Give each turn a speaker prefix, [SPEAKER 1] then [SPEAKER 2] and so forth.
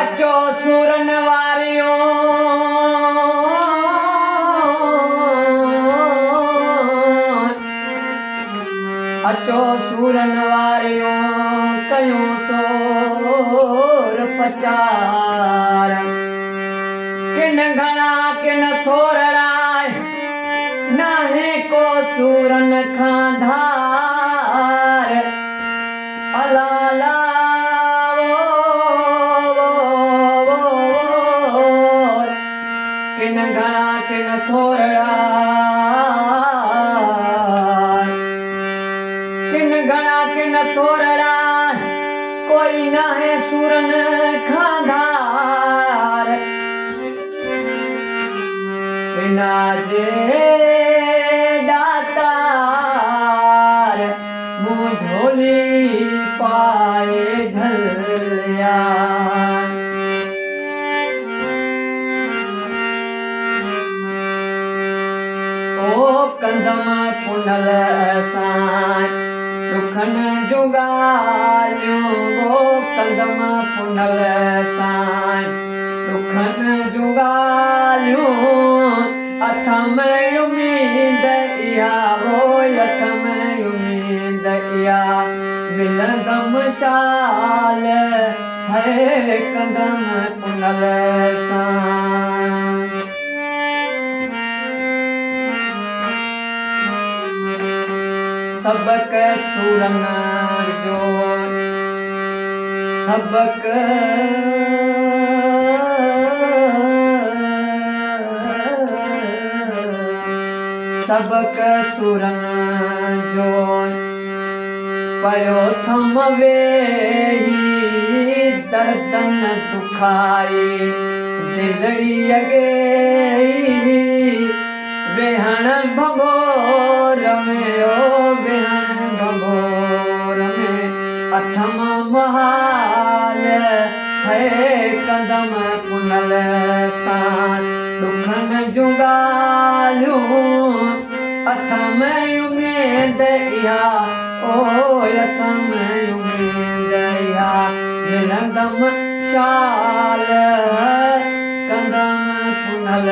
[SPEAKER 1] अचो सूरन वारियो अचो सूरन वारियो कयूं सोर पचार किन घणा किन थोरड़ा नाहे को सूरन खां धार अलाला किन घणा किन थोरड़ा किन घणा किन थोरड़ा कोई नाहे सूरन खां धार बिना जे दातार मुँह झोली पाए झलिया ओ कंदम पुनल सां दुखन जूं ॻाल्हियूं ओ कंदम पुनल सां दुखन जूं ॻाल्हियूं अथ में उम्मीद इहा ओ अथ में उम्मीद इहा मिलंदमि शाल है कंदम पुनल सां सबक सूरन जो सबक सबक सूरन जो पयो थम वेही दर्दन दुखाई दिलड़ी अगे वेहण भंगोर में ओ वेहण भंगोर में अथम महाल है कंदम पुनल सां दुखन जूं ॻाल्हियूं अथ में उम्मीद इहा ओ अथ में उम्मीद इहा मिलंदमि शाल कंदम पुनल